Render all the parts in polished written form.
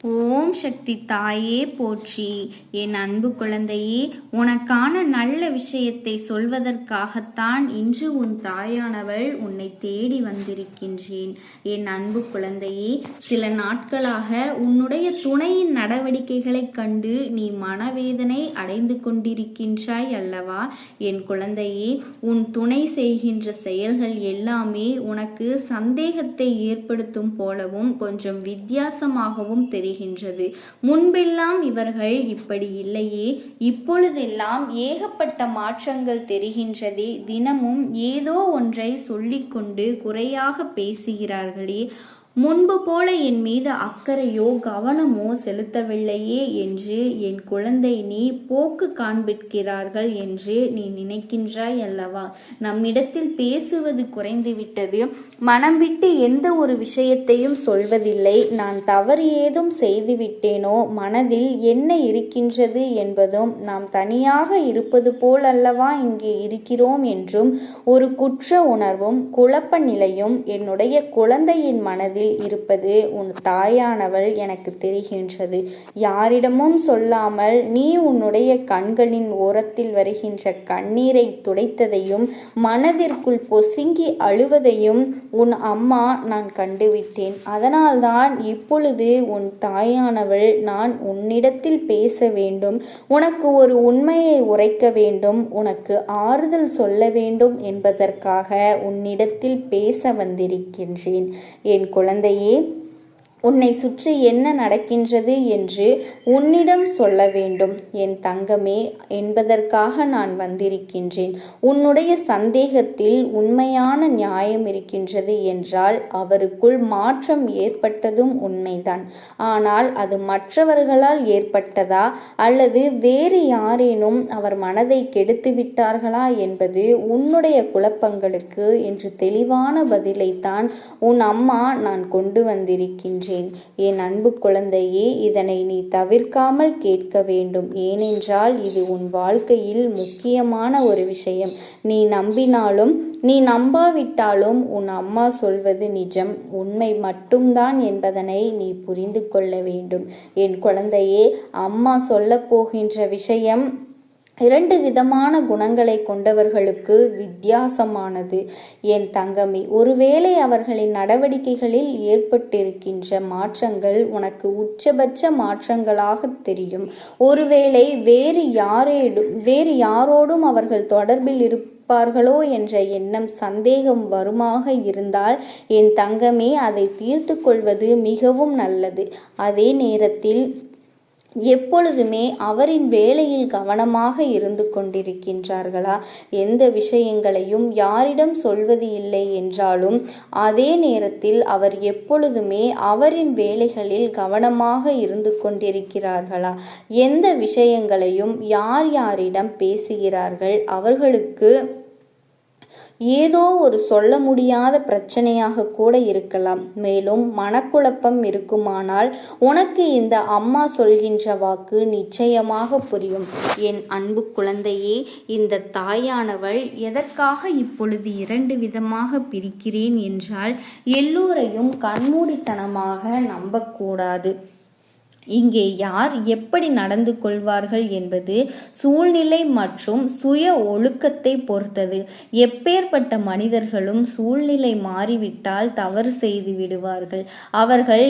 ஓம் சக்தி தாயே போற்றி. என் அன்பு குழந்தையே, உனக்கான நல்ல விஷயத்தை சொல்வதற்காகத்தான் இன்று உன் தாயானவள் உன்னை தேடி வந்திருக்கின்றேன். என் அன்பு குழந்தையே, சில நாட்களாக உன்னுடைய துணையின் நடவடிக்கைகளைக் கண்டு நீ மனவேதனை அடைந்து கொண்டிருக்கின்றாய் அல்லவா? என் குழந்தையே, உன் துணை செய்கின்ற செயல்கள் எல்லாமே உனக்கு சந்தேகத்தை ஏற்படுத்தும் போலவும் கொஞ்சம் வித்தியாசமாகவும் தெரிகின்றது. முன்பெல்லாம் இவர்கள் இப்படி இல்லையே, இப்பொழுதெல்லாம் ஏகப்பட்ட மாற்றங்கள் தெரிகின்றதே. தினமும் ஏதோ ஒன்றை சொல்லிக்கொண்டு குறையாக பேசுகிறார்களே. முன்பு போல என் மீது அக்கறையோ கவனமோ செலுத்தவில்லையே என்று என் குழந்தை நீ போக்கு காண்பிக்கிறார்கள் என்று நீ நினைக்கின்றாய் அல்லவா? நம்மிடத்தில் பேசுவது குறைந்துவிட்டது, மனம் விட்டு எந்த ஒரு விஷயத்தையும் சொல்வதில்லை, நான் தவறு ஏதும் செய்துவிட்டேனோ, மனதில் என்ன இருக்கின்றது என்பதும் நாம் தனியாக இருப்பது போல் அல்லவா இங்கே இருக்கிறோம் என்றும் ஒரு குற்ற உணர்வும் குழப்ப நிலையும் என்னுடைய குழந்தையின் மனதில் இருப்பது உன் தாயானவள் எனக்கு தெரிகின்றது. யாரிடமும் சொல்லாமல் நீ உன்னுடைய கண்களின் ஓரத்தில் வருகின்ற கண்ணீரை துடைத்ததையும் மனதிற்குள் பொசுங்கி அழுவதையும் உன் அம்மா நான் கண்டுவிட்டேன். அதனால்தான் இப்பொழுது உன் தாயானவள் நான் உன்னிடத்தில் பேச வேண்டும், உனக்கு ஒரு உண்மையை உரைக்க வேண்டும், உனக்கு ஆறுதல் சொல்ல வேண்டும் என்பதற்காக உன்னிடத்தில் பேச வந்திருக்கின்றேன். என் குழந்தையே, உன்னை சுற்றி என்ன நடக்கின்றது என்று உன்னிடம் சொல்ல வேண்டும் என் தங்கமே என்பதற்காக நான் வந்திருக்கின்றேன். உன்னுடைய சந்தேகத்தில் உண்மையான நியாயம் இருக்கின்றது என்றால் அவருக்குள் மாற்றம் ஏற்பட்டதும் உண்மைதான். ஆனால் அது மற்றவர்களால் ஏற்பட்டதா அல்லது வேறு யாரேனும் அவர் மனதை கெடுத்து விட்டார்களா என்பது உன்னுடைய குழப்பங்களுக்கு என்று தெளிவான பதிலைத்தான் உன் அம்மா நான் கொண்டு வந்திருக்கின்றேன். என் அன்பு குழந்தையே, இதனை நீ தவிர்க்காமல் கேட்க வேண்டும். ஏனென்றால் இது உன் வாழ்க்கையில் முக்கியமான ஒரு விஷயம். நீ நம்பினாலும் நீ நம்பாவிட்டாலும் உன் அம்மா சொல்வது நிஜம், உண்மை மட்டும்தான் என்பதனை நீ புரிந்து கொள்ள வேண்டும். என் குழந்தையே, அம்மா சொல்ல போகின்ற விஷயம் இரண்டு விதமான குணங்களை கொண்டவர்களுக்கு வித்தியாசமானது. என் தங்கமே, ஒருவேளை அவர்களின் நடவடிக்கைகளில் ஏற்பட்டிருக்கின்ற மாற்றங்கள் உனக்கு உச்சபட்ச மாற்றங்களாக தெரியும். ஒருவேளை வேறு யாரோடும் அவர்கள் தொடர்பில் இருப்பார்களோ என்ற எண்ணம் சந்தேகம் வருமாக இருந்தால் என் தங்கமே, அதை தீர்த்து கொள்வது மிகவும் நல்லது. அதே நேரத்தில் எப்பொழுதுமே அவரின் வேலையில் கவனமாக இருந்து கொண்டிருக்கின்றார்களா? எந்த விஷயங்களையும் யாரிடம் சொல்வது இல்லை என்றாலும் அதே நேரத்தில் அவர் எப்பொழுதுமே அவரின் வேலைகளில் கவனமாக இருந்து கொண்டிருக்கிறார்களா? எந்த விஷயங்களையும் யாரிடம் பேசுகிறார்கள்? அவர்களுக்கு ஏதோ ஒரு சொல்ல முடியாத பிரச்சனையாக கூட இருக்கலாம். மேலும் மனக்குழப்பம் இருக்குமானால் உனக்கு இந்த அம்மா சொல்கின்ற வாக்கு நிச்சயமாக புரியும். என் அன்பு குழந்தையே, இந்த தாயானவள் எதற்காக இப்பொழுது இரண்டு விதமாக பிரிக்கிறேன் என்றால், எல்லோரையும் கண்மூடித்தனமாக நம்பக்கூடாது. இங்கே யார் எப்படி நடந்து கொள்வார்கள் என்பது சூழ்நிலை மற்றும் சுய ஒழுக்கத்தை பொறுத்தது. எப்பேற்பட்ட மனிதர்களும் சூழ்நிலை மாறிவிட்டால் தவறு செய்து விடுவார்கள். அவர்கள்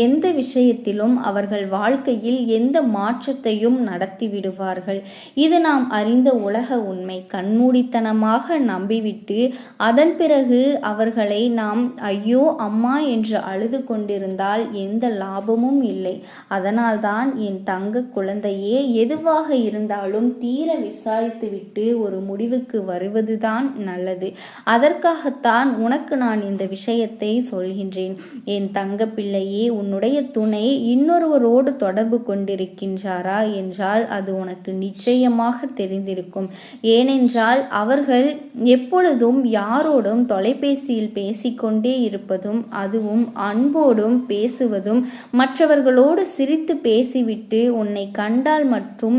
எந்த விஷயத்திலும் அவர்கள் வாழ்க்கையில் எந்த மாற்றத்தையும் நடத்தி விடுவார்கள். இது நாம் அறிந்த உலக உண்மை. கண்மூடித்தனமாக நம்பிவிட்டு அதன் பிறகு அவர்களை நாம் ஐயோ அம்மா என்று அழுது கொண்டிருந்தால் எந்த லாபமும் இல்லை. அதனால்தான் என் தங்க குழந்தையே, எதுவாக இருந்தாலும் தீர விசாரித்துவிட்டு ஒரு முடிவுக்கு வருவதுதான் நல்லது. அதற்காகத்தான் உனக்கு நான் இந்த விஷயத்தை சொல்கின்றேன். என் தங்க பிள்ளையே, உன்னுடைய துணை இன்னொருவரோடு தொடர்பு கொண்டிருக்கின்றாரா என்றால் அது உனக்கு நிச்சயமாக தெரிந்திருக்கும். ஏனென்றால் அவர்கள் எப்பொழுதும் யாரோடும் தொலைபேசியில் பேசிக்கொண்டே இருப்பதும், அதுவும் அன்போடும் பேசுவதும், மற்றவர்களோடு சிரித்து பேசிவிட்டு உன்னை கண்டால் மட்டும்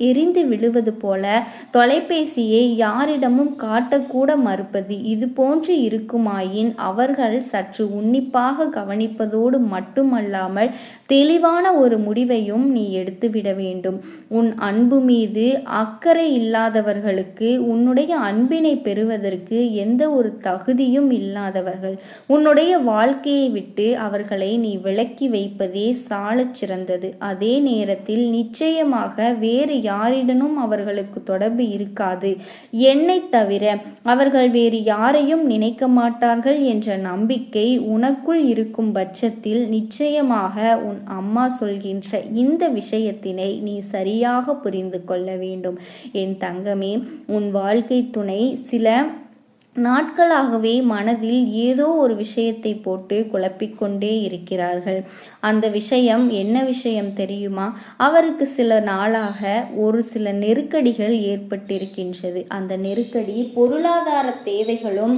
எரிந்து விழுவது போல தொலைபேசியை யாரிடமும் காட்டக்கூட மறுப்பது, இது போன்று இருக்குமாயின் அவர்கள் சற்று உன்னிப்பாக கவனிப்பது நினைப்பதோடு மட்டுமல்லாமல் தெளிவான ஒரு முடிவையும் நீ எடுத்துவிட வேண்டும். உன் அன்பு மீது அக்கறை இல்லாதவர்களுக்கு உன்னுடைய அன்பினை பெறுவதற்கு எந்த ஒரு தகுதியும் இல்லாதவர்கள். உன்னுடைய வாழ்க்கையை விட்டு அவர்களை நீ விலக்கி வைப்பதே சாலச் சிறந்தது. அதே நேரத்தில் நிச்சயமாக வேறு யாரிடனும் அவர்களுக்கு தொடர்பு இருக்காது. என்னை தவிர அவர்கள் வேறு யாரையும் நினைக்க மாட்டார்கள் என்ற நம்பிக்கை உனக்குள் இருக்கும் பட்சத்தில் நிச்சயமாக உன் அம்மா சொல்கின்ற இந்த விஷயத்தினை நீ சரியாக புரிந்து கொள்ள வேண்டும். என் தங்கமே, உன் வாழ்க்கை துணை சில நாட்களாகவே மனதில் ஏதோ ஒரு விஷயத்தை போட்டு குழப்பிக்கொண்டே இருக்கிறார்கள். அந்த விஷயம் என்ன விஷயம் தெரியுமா? அவருக்கு சில நாளாக ஒரு சில நெருக்கடிகள் ஏற்பட்டிருக்கின்றது. அந்த நெருக்கடி பொருளாதார தேவைகளும்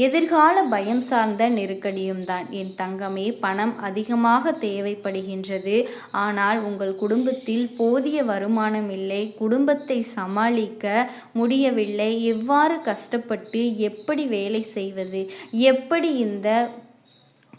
எதிர்கால பயம் சார்ந்த நெருக்கடியும் தான். என் தங்கமே, பணம் அதிகமாக தேவைப்படுகின்றது. ஆனால் உங்கள் குடும்பத்தில் போதிய வருமானம் இல்லை. குடும்பத்தை சமாளிக்க முடியவில்லை. எவ்வாறு கஷ்டப்பட்டு எப்படி வேலை செய்வது, எப்படி இந்த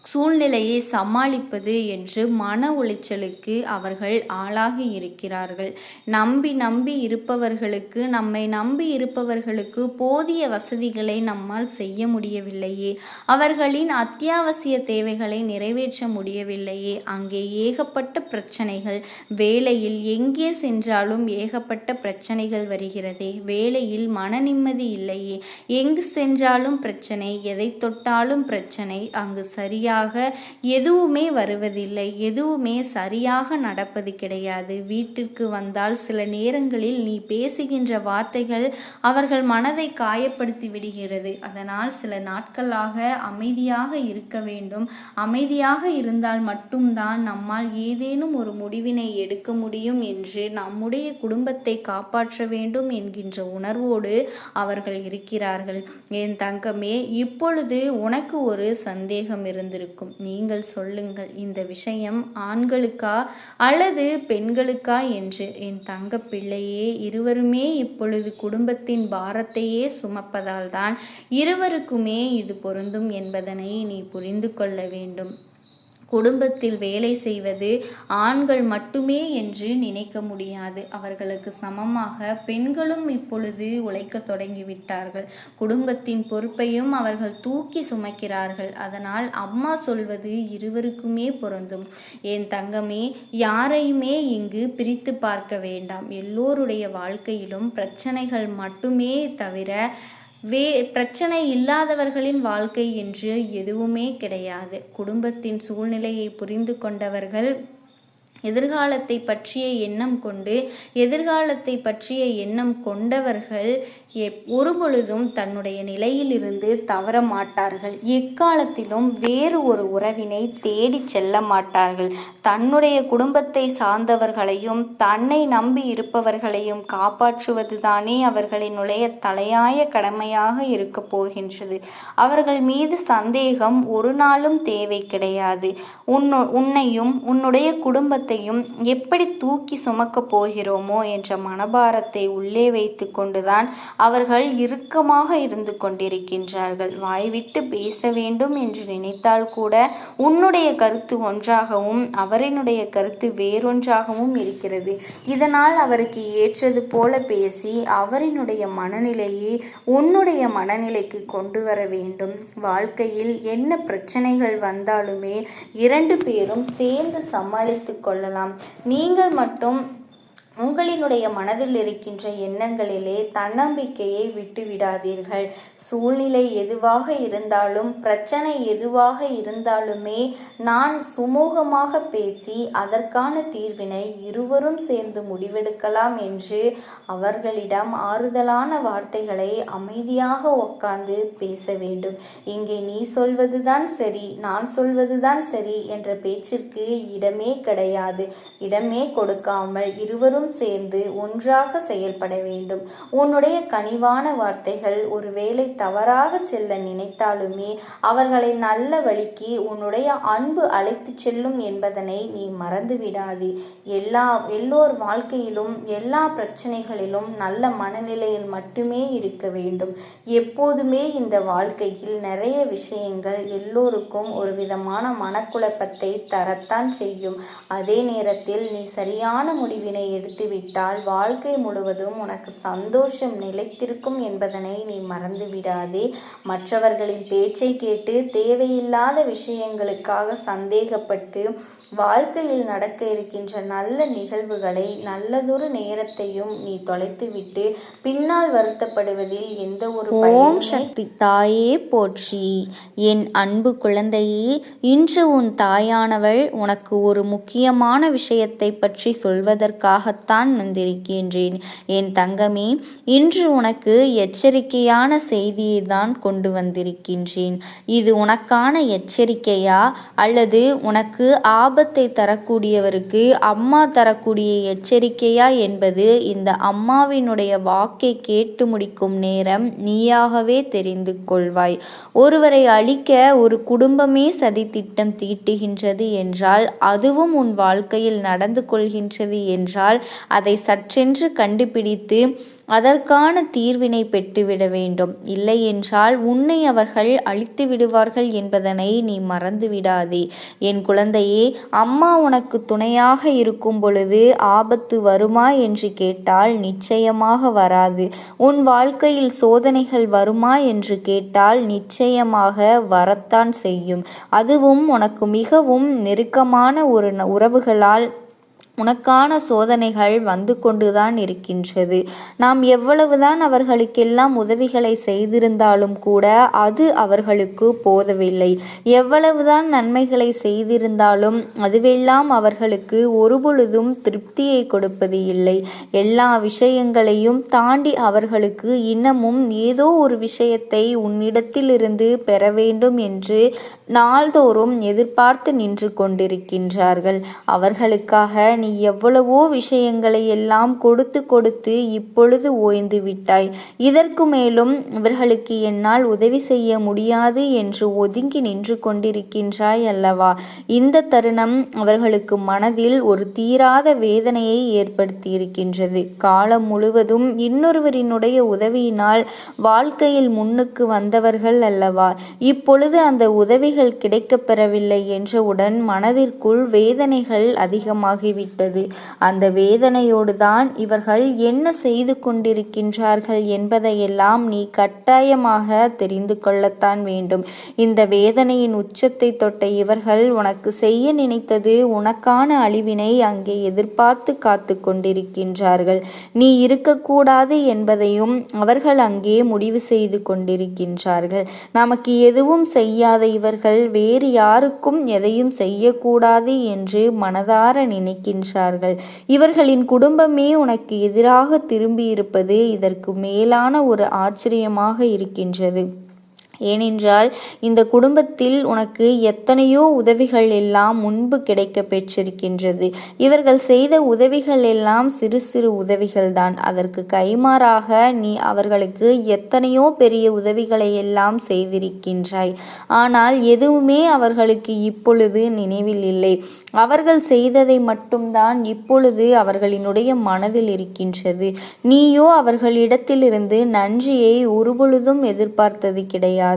சூழ்நிலையை சமாளிப்பது என்று மன உளைச்சலுக்கு அவர்கள் ஆளாகி இருக்கிறார்கள். நம்பி இருப்பவர்களுக்கு, நம்மை நம்பி இருப்பவர்களுக்கு போதிய வசதிகளை நம்மால் செய்ய முடியவில்லையே, அவர்களின் அத்தியாவசிய தேவைகளை நிறைவேற்ற முடியவில்லையே. அங்கே ஏகப்பட்ட பிரச்சனைகள். வேலையில் எங்கே சென்றாலும் ஏகப்பட்ட பிரச்சனைகள் வருகிறதே. வேலையில் மன நிம்மதி இல்லையே. எங்கு சென்றாலும் பிரச்சனை, எதை தொட்டாலும் பிரச்சனை. அங்கு சரியாக எதுவுமே வருவதில்லை. எதுவுமே சரியாக நடப்பது கிடையாது. வீட்டிற்கு வந்தால் சில நேரங்களில் நீ பேசுகின்ற வார்த்தைகள் அவர்கள் மனதை காயப்படுத்தி விடுகிறது. அதனால் சில நாட்களாக அமைதியாக இருக்க வேண்டும். அமைதியாக இருந்தால் மட்டும்தான் நம்மால் ஏதேனும் ஒரு முடிவினை எடுக்க முடியும் என்று நம்முடைய குடும்பத்தை காப்பாற்ற வேண்டும் என்கின்ற உணர்வோடு அவர்கள் இருக்கிறார்கள். என் தங்கமே, இப்பொழுது உனக்கு ஒரு சந்தேகம் இருந்திருக்கும். நீங்கள் சொல்லுங்கள், இந்த விஷயம் ஆண்களுக்கா அல்லது பெண்களுக்கா என்று. என் தங்க பிள்ளையே, இருவருமே இப்பொழுது குடும்பத்தின் பாரத்தையே சுமப்பதால் தான் இருவருக்குமே இது பொருந்தும் என்பதனை நீ புரிந்து கொள்ள வேண்டும். குடும்பத்தில் வேலை செய்வது ஆண்கள் மட்டுமே என்று நினைக்க முடியாது. அவர்களுக்கு சமமாக பெண்களும் இப்பொழுது உழைக்க தொடங்கிவிட்டார்கள். குடும்பத்தின் பொறுப்பையும் அவர்கள் தூக்கி சுமக்கிறார்கள். அதனால் அம்மா சொல்வது இருவருக்குமே பொருந்தும். என் தங்கமே, யாரையுமே இங்கு பிரித்து பார்க்க வேண்டாம். எல்லோருடைய வாழ்க்கையிலும் பிரச்சனைகள் மட்டுமே தவிர பிரச்சனை இல்லாதவர்களின் வாழ்க்கை என்று எதுவுமே கிடையாது. குடும்பத்தின் சூழ்நிலையை புரிந்து கொண்டவர்கள் எதிர்காலத்தை பற்றிய எண்ணம் கொண்டு, எதிர்காலத்தை பற்றிய எண்ணம் கொண்டவர்கள் ஒரு பொழுதும் தன்னுடைய நிலையிலிருந்து தவற மாட்டார்கள். எக்காலத்திலும் வேறு ஒரு உறவினை தேடி செல்ல மாட்டார்கள். தன்னுடைய குடும்பத்தை சார்ந்தவர்களையும் தன்னை நம்பி இருப்பவர்களையும் காப்பாற்றுவதுதானே அவர்களினுடைய தலையாய கடமையாக இருக்க போகின்றது. அவர்கள் மீது சந்தேகம் ஒரு நாளும் தேவை கிடையாது. உன்னையும் உன்னுடைய குடும்பத்தையும் எப்படி தூக்கி சுமக்கப் போகிறோமோ என்ற மனபாரத்தை உள்ளே வைத்து கொண்டுதான் அவர்கள் இறுக்கமாக இருந்து கொண்டிருக்கின்றார்கள். வாய்விட்டு பேச வேண்டும் என்று நினைத்தால் கூட உன்னுடைய கருத்து ஒன்றாகவும் அவரினுடைய கருத்து வேறொன்றாகவும் இருக்கிறது. இதனால் அவருக்கு ஏற்றது போல பேசி அவரினுடைய மனநிலையை உன்னுடைய மனநிலைக்கு கொண்டு வர வேண்டும். வாழ்க்கையில் என்ன பிரச்சனைகள் வந்தாலுமே இரண்டு பேரும் சேர்ந்து சமாளித்து கொள்ளலாம். நீங்கள் மட்டும் உங்களினுடைய மனதில் இருக்கின்ற எண்ணங்களிலே தன்னம்பிக்கையை விட்டுவிடாதீர்கள். சூழ்நிலை எதுவாக இருந்தாலும், பிரச்சனை எதுவாக இருந்தாலுமே நான் சுமூகமாக பேசி அதற்கான தீர்வினை இருவரும் சேர்ந்து முடிவெடுக்கலாம் என்று அவர்களிடம் ஆறுதலான வார்த்தைகளை அமைதியாக உட்கார்ந்து பேச வேண்டும். இங்கே நீ சொல்வதுதான் சரி, நான் சொல்வதுதான் சரி என்ற பேச்சிற்கு இடமே கிடையாது. இடமே கொடுக்காமல் இருவரும் இருவரும் சேர்ந்து ஒன்றாக செயல்பட வேண்டும். உன்னுடைய கனிவான வார்த்தைகள் ஒருவேளை தவறாக செல்ல நினைத்தாலுமே அவர்களை நல்ல வழிக்கு உன்னுடைய அன்பு அழைத்து செல்லும் என்பதனை நீ மறந்து விடாதே. எல்லோர் வாழ்க்கையிலும் எல்லா பிரச்சனைகளிலும் நல்ல மனநிலையில் மட்டுமே இருக்க வேண்டும். எப்போதுமே இந்த வாழ்க்கையில் நிறைய விஷயங்கள் எல்லோருக்கும் ஒரு விதமான மனக்குழப்பத்தை தரத்தான் செய்யும். அதே நேரத்தில் நீ சரியான முடிவினை எடுத்துவிட்டால் வாழ்க்கை முழுவதும் உனக்கு சந்தோஷம் நிலைத்திருக்கும் என்பதனை நீ மறந்து விடாதே. மற்றவர்களின் பேச்சை கேட்டு தேவையில்லாத விஷயங்களுக்காக சந்தேகப்பட்டு வாழ்க்கையில் நடக்க இருக்கின்ற நல்ல நிகழ்வுகளை நல்லதொரு நேரத்தையும் நீ தொலைத்துவிட்டு பின்னால் வருத்தப்படுவதில் எந்த ஒரு ஓம் சக்தி தாயே போற்றி. என் அன்பு குழந்தையே, இன்று உன் தாயானவள் உனக்கு ஒரு முக்கியமான விஷயத்தை பற்றி சொல்வதற்காகத்தான் வந்திருக்கின்றேன். என் தங்கமே, இன்று உனக்கு எச்சரிக்கையான செய்தியை தான் கொண்டு வந்திருக்கின்றேன். இது உனக்கான எச்சரிக்கையா அல்லது உனக்கு ஆபத்தை தரக்கூடியவருக்கு அம்மா தரக்கூடிய எச்சரிக்கையா என்பது இந்த அம்மாவினுடைய வாக்கை கேட்டு முடிக்கும் நேரம் நீயாகவே தெரிந்து கொள்வாய். ஒருவரை அழிக்க ஒரு குடும்பமே சதித்திட்டம் தீட்டுகின்றது என்றால், அதுவும் உன் வாழ்க்கையில் நடந்து கொள்கின்றது என்றால், அதை சற்றென்று கண்டுபிடித்து அதற்கான தீர்வினை பெற்றுவிட வேண்டும். இல்லை என்றால் உன்னை அவர்கள் அழித்து விடுவார்கள் என்பதனை நீ மறந்து விடாதே. என் குழந்தையே, அம்மா உனக்கு துணையாக இருக்கும் பொழுது ஆபத்து வருமா என்று கேட்டால் நிச்சயமாக வராது. உன் வாழ்க்கையில் சோதனைகள் வருமா என்று கேட்டால் நிச்சயமாக வரத்தான் செய்யும். அதுவும் உனக்கு மிகவும் நெருக்கமான ஒரு உறவுகளால் உனக்கான சோதனைகள் வந்து கொண்டுதான் இருக்கின்றது. நாம் எவ்வளவுதான் அவர்களுக்கெல்லாம் உதவிகளை செய்திருந்தாலும் கூட அது அவர்களுக்கு போதவில்லை. எவ்வளவுதான் நன்மைகளை செய்திருந்தாலும் அதுவெல்லாம் அவர்களுக்கு ஒருபொழுதும் திருப்தியை கொடுப்பது இல்லை. எல்லா விஷயங்களையும் தாண்டி அவர்களுக்கு இன்னமும் ஏதோ ஒரு விஷயத்தை உன்னிடத்திலிருந்து பெற வேண்டும் என்று நாள்தோறும் எதிர்பார்த்து நின்று கொண்டிருக்கின்றார்கள். அவர்களுக்காக நீ எவ்வளவோ விஷயங்களை எல்லாம் கொடுத்து கொடுத்து இப்பொழுது ஓய்ந்து விட்டாய். இதற்கு மேலும் இவர்களுக்கு என்னால் உதவி செய்ய முடியாது என்று ஒதுங்கி நின்று கொண்டிருக்கின்றாய் அல்லவா? இந்த தருணம் அவர்களுக்கு மனதில் ஒரு தீராத வேதனையை ஏற்படுத்தி இருக்கின்றது. காலம் முழுவதும் இன்னொருவரினுடைய உதவியினால் வாழ்க்கையில் முன்னுக்கு வந்தவர்கள் அல்லவா? இப்பொழுது அந்த உதவிகள் கிடைக்கப் பெறவில்லை என்றவுடன் மனதிற்குள் வேதனைகள் அதிகமாகிவிட்டது. அந்த வேதனையோடு தான் இவர்கள் என்ன செய்து கொண்டிருக்கின்றார்கள் என்பதையெல்லாம் நீ கட்டாயமாக தெரிந்து கொள்ளத்தான் வேண்டும். இந்த வேதனையின் உச்சத்தை தொட்ட இவர்கள் உனக்கு செய்ய நினைத்தது உனக்கான அழிவினை அங்கே எதிர்பார்த்து காத்து கொண்டிருக்கின்றார்கள். நீ இருக்கக்கூடாது என்பதையும் அவர்கள் அங்கே முடிவு செய்து கொண்டிருக்கின்றார்கள். நமக்கு எதுவும் செய்யாத இவர்கள் வேறு யாருக்கும் எதையும் செய்யக்கூடாது என்று மனதார நினைக்கின்றார்கள். இவர்களின் குடும்பமே உனக்கு எதிராக திரும்பியிருப்பது இதற்கு மேலான ஒரு ஆச்சரியமாக இருக்கின்றது. ஏனென்றால் இந்த குடும்பத்தில் உனக்கு எத்தனையோ உதவிகள் எல்லாம் முன்பு கிடைக்க பெற்றிருக்கின்றது. இவர்கள் செய்த உதவிகள் எல்லாம் சிறு சிறு உதவிகள் தான். அதற்கு கைமாறாக நீ அவர்களுக்கு எத்தனையோ பெரிய உதவிகளை எல்லாம் செய்திருக்கின்றாய். ஆனால் எதுவுமே அவர்களுக்கு இப்பொழுது நினைவில் இல்லை. அவர்கள் செய்ததை மட்டும்தான் இப்பொழுது அவர்களினுடைய மனதில் இருக்கின்றது. நீயோ அவர்களிடத்திலிருந்து நன்றியை ஒருபொழுதும் எதிர்பார்த்தது கிடையாது.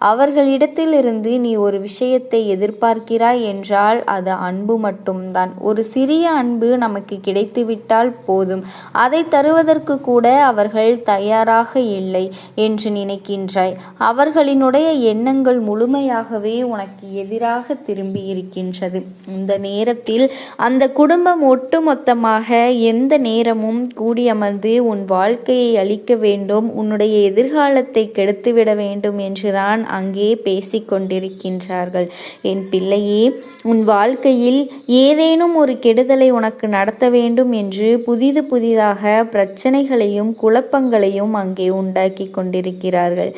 அவர்களிடத்திலிருந்து நீ ஒரு விஷயத்தை எதிர்பார்க்கிறாய் என்றால் அது அன்பு மட்டும்தான். ஒரு சிறிய அன்பு நமக்கு கிடைத்துவிட்டால் போதும். அதை தருவதற்கு கூட அவர்கள் தயாராக இல்லை என்று நினைக்கின்றாய். அவர்களினுடைய எண்ணங்கள் முழுமையாகவே உனக்கு எதிராக திரும்பி இருக்கின்றது. இந்த நேரத்தில் அந்த குடும்பம் ஒட்டுமொத்தமாக எந்த நேரமும் கூடியமர்ந்து உன் வாழ்க்கையை அழிக்க வேண்டும், உன்னுடைய எதிர்காலத்தை கெடுத்துவிட வேண்டும் என்று என்றுதான் அங்கே பேசிக்கொண்டிருக்கின்றார்கள். என் பிள்ளையே, உன் வாழ்க்கையில் ஏதேனும் ஒரு கெடுதலை உனக்கு நடத்த வேண்டும் என்று புதிதாக பிரச்சனைகளையும் குழப்பங்களையும் அங்கே உண்டாக்கி கொண்டிருக்கிறார்கள்.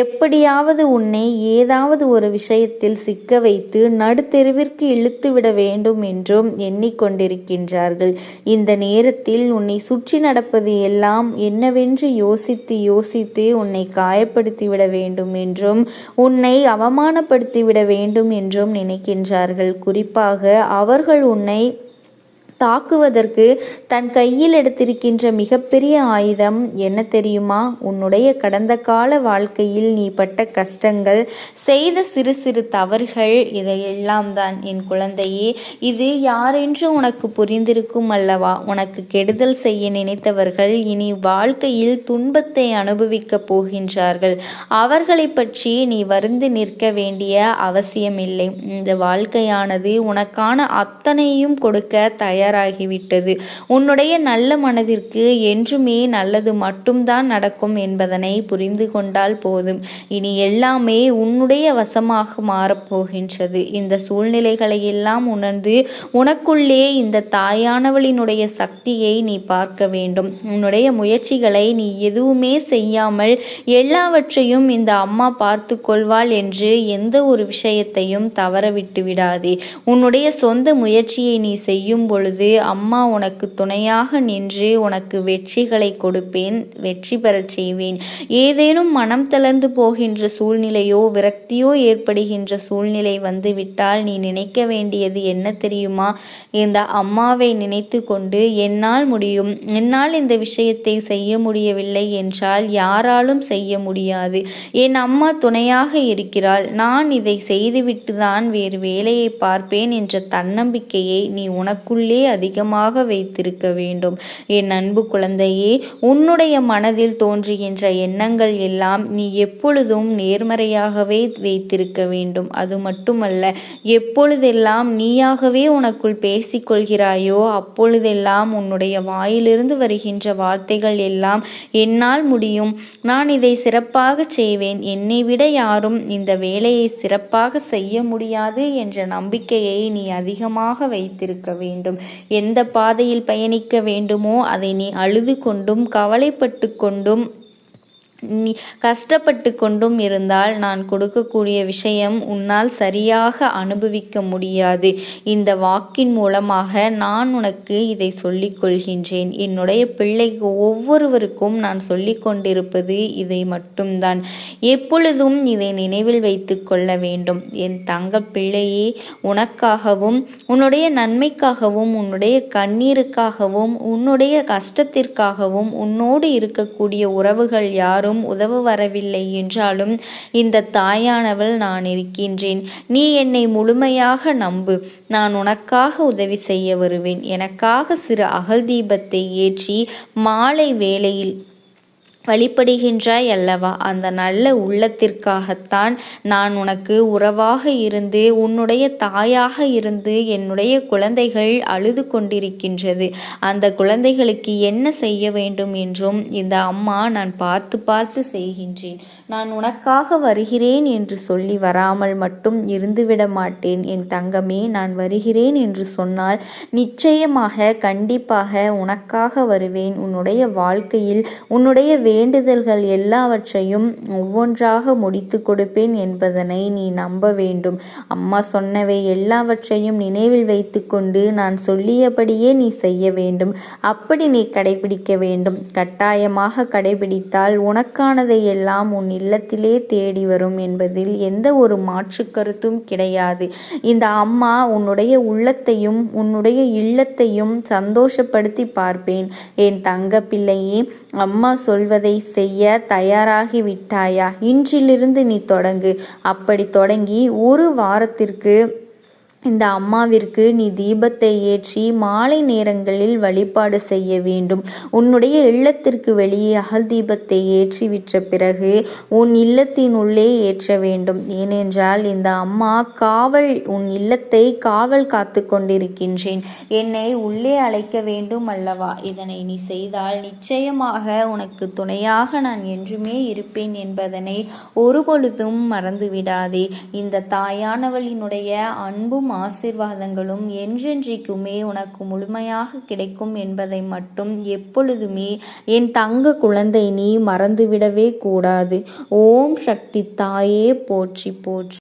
எப்படியாவது உன்னை ஏதாவது ஒரு விஷயத்தில் சிக்க வைத்து நடுத்தெருவிற்கு இழுத்துவிட வேண்டும் என்றும் எண்ணிக்கொண்டிருக்கின்றார்கள். இந்த நேரத்தில் உன்னை சுற்றி நடப்பது எல்லாம் என்னவென்று யோசித்து உன்னை காயப்படுத்திவிட வேண்டும் என்றும் உன்னை அவமானப்படுத்திவிட வேண்டும் என்றும் நினைக்கின்றார்கள். குறிப்பாக அவர்கள் உன்னை தாக்குவதற்கு தன் கையில் எடுத்திருக்கின்ற மிகப்பெரிய ஆயுதம் என்ன தெரியுமா? உன்னுடைய கடந்த கால வாழ்க்கையில் நீ பட்ட கஷ்டங்கள், செய்த சிறு சிறு தவறுகள், இதையெல்லாம் தான் என் குழந்தையே. இது யாரென்று உனக்கு புரிந்திருக்கும் அல்லவா? உனக்கு கெடுதல் செய்ய நினைத்தவர்கள் இனி வாழ்க்கையில் துன்பத்தை அனுபவிக்கப் போகின்றார்கள். அவர்களை பற்றி நீ வருந்தி நிற்க வேண்டிய அவசியமில்லை. இந்த வாழ்க்கையானது உனக்கான அத்தனையும் கொடுக்க தயாராகிவிட்டது. உன்னுடைய நல்ல மனதிற்கு என்றுமே நல்லது மட்டும்தான் நடக்கும் என்பதனை புரிந்து கொண்டால் போதும். இனி எல்லாமே உன்னுடைய வசமாக மாறப்போகின்றது. இந்த சூழ்நிலைகளை எல்லாம் உணர்ந்து உனக்குள்ளே இந்த தாயானவளினுடைய சக்தியை நீ பார்க்க வேண்டும். உன்னுடைய முயற்சிகளை நீ எதுவுமே செய்யாமல் எல்லாவற்றையும் இந்த அம்மா பார்த்து கொள்வாள் என்று எந்த ஒரு விஷயத்தையும் தவற விட்டு விடாதே. உன்னுடைய சொந்த முயற்சியை நீ செய்யும் பொழுது அம்மா உனக்கு துணையாக நின்று உனக்கு வெற்றிகளை கொடுப்பேன், வெற்றி பெறச் செய்வேன். ஏதேனும் மனம் தளர்ந்து போகின்ற சூழ்நிலையோ விரக்தியோ ஏற்படுகின்ற சூழ்நிலை வந்துவிட்டால் நீ நினைக்க வேண்டியது என்ன தெரியுமா? இந்த அம்மாவை நினைத்து கொண்டு என்னால் முடியும், என்னால் இந்த விஷயத்தை செய்ய முடியவில்லை என்றால் யாராலும் செய்ய முடியாது. என் அம்மா துணையாக இருக்கிறாள், நான் இதை செய்துவிட்டு தான் வேறு வேலையை பார்ப்பேன் என்ற தன்னம்பிக்கையை நீ உனக்குள்ளே அதிகமாக வைத்திருக்க வேண்டும். என் அன்பு குழந்தையே, உன்னுடைய மனதில் தோன்றுகின்ற எண்ணங்கள் எல்லாம் நீ எப்பொழுதும் நேர்மறையாகவே வைத்திருக்க வேண்டும். அது மட்டுமல்ல, எப்பொழுதெல்லாம் நீயாகவே உனக்குள் பேசிக்கொள்கிறாயோ அப்பொழுதெல்லாம் உன்னுடைய வாயிலிருந்து வருகின்ற வார்த்தைகள் எல்லாம் என்னால் முடியும், நான் இதை சிறப்பாக செய்வேன், என்னை விட யாரும் இந்த வேலையை சிறப்பாக செய்ய முடியாது என்ற நம்பிக்கையை நீ அதிகமாக வைத்திருக்க வேண்டும். எந்த பாதையில் பயணிக்க வேண்டுமோ அதை நீ அழுது கொண்டும் கவலைப்பட்டு கொண்டும் நீ கஷ்டப்பட்டு கொண்டும் இருந்தால் நான் கொடுக்கக்கூடிய விஷயம் உன்னால் சரியாக அனுபவிக்க முடியாது. இந்த வாக்கின் மூலமாக நான் உனக்கு இதை சொல்லிக் கொள்கின்றேன். என்னுடைய பிள்ளைக்கு ஒவ்வொருவருக்கும் நான் சொல்லிக் கொண்டிருப்பது இதை மட்டும்தான். எப்பொழுதும் இதை நினைவில் வைத்து கொள்ள வேண்டும். என் தங்க பிள்ளையே, உனக்காகவும் உன்னுடைய நன்மைக்காகவும் உன்னுடைய கண்ணீருக்காகவும் உன்னுடைய கஷ்டத்திற்காகவும் உன்னோடு இருக்கக்கூடிய உறவுகள் யாரும் உதவ வரவில்லை என்றாலும் இந்த தாயானவள் நான் இருக்கின்றேன். நீ என்னை முழுமையாக நம்பு. நான் உனக்காக உதவி செய்ய வருவேன். எனக்காக சிறு அகல் தீபத்தை ஏற்றி மாலை வேளையில் வழிபடுகின்றாய் அல்லவா? அந்த நல்ல உள்ளத்திற்காகத்தான் நான் உனக்கு உறவாக இருந்து உன்னுடைய தாயாக இருந்து என்னுடைய குழந்தைகள் அழுது கொண்டிருக்கின்றது. அந்த குழந்தைகளுக்கு என்ன செய்ய வேண்டும் என்றும் இந்த அம்மா நான் பார்த்து செய்கின்றேன். நான் உனக்காக வருகிறேன் என்று சொல்லி வராமல் மட்டும் இருந்துவிட மாட்டேன் என் தங்கமே. நான் வருகிறேன் என்று சொன்னால் நிச்சயமாக கண்டிப்பாக உனக்காக வருவேன். உன்னுடைய வாழ்க்கையில் உன்னுடைய வேண்டுதல்கள் எல்லாவற்றையும் ஒவ்வொன்றாக முடித்து கொடுப்பேன் என்பதனை நீ நம்ப வேண்டும். அம்மா சொன்னவை எல்லாவற்றையும் நினைவில் வைத்து கொண்டு நான் சொல்லியபடியே நீ செய்ய வேண்டும். அப்படி நீ கடைபிடிக்க வேண்டும். கட்டாயமாக கடைபிடித்தால் உனக்கானதை எல்லாம் உன் இல்லத்திலே தேடி வரும் என்பதில் எந்த ஒரு மாற்று கருத்தும் கிடையாது. இந்த அம்மா உன்னுடைய உள்ளத்தையும் உன்னுடைய இல்லத்தையும் சந்தோஷப்படுத்தி பார்ப்பேன். என் தங்க பிள்ளையே, அம்மா சொல்வதை செய்ய தயாராகி விட்டாயா? இன்றிலிருந்து நீ தொடங்கு. அப்படி தொடங்கி ஒரு வாரத்திற்கு இந்த அம்மாவிற்கு நீ தீபத்தை ஏற்றி மாலை நேரங்களில் வழிபாடு செய்ய வேண்டும். உன்னுடைய இல்லத்திற்கு வெளியே அகல் தீபத்தை ஏற்றி விட்ட பிறகு உன் இல்லத்தின் உள்ளே ஏற்ற வேண்டும். ஏனென்றால் இந்த அம்மா உன் இல்லத்தை காவல் காத்து கொண்டிருக்கின்றேன். என்னை உள்ளே அழைக்க வேண்டும் அல்லவா? இதனை நீ செய்தால் நிச்சயமாக உனக்கு துணையாக நான் என்றுமே இருப்பேன் என்பதனை ஒருபொழுதும் மறந்துவிடாதே. இந்த தாயானவளினுடைய அன்பும் ஆசீர்வாதங்களும் என்றென்றைக்குமே உனக்கு முழுமையாக கிடைக்கும் என்பதை மட்டும் எப்பொழுதுமே என் தங்க குழந்தை நீ மறந்துவிடவே கூடாது. ஓம் சக்தி தாயே போற்றி போற்றி.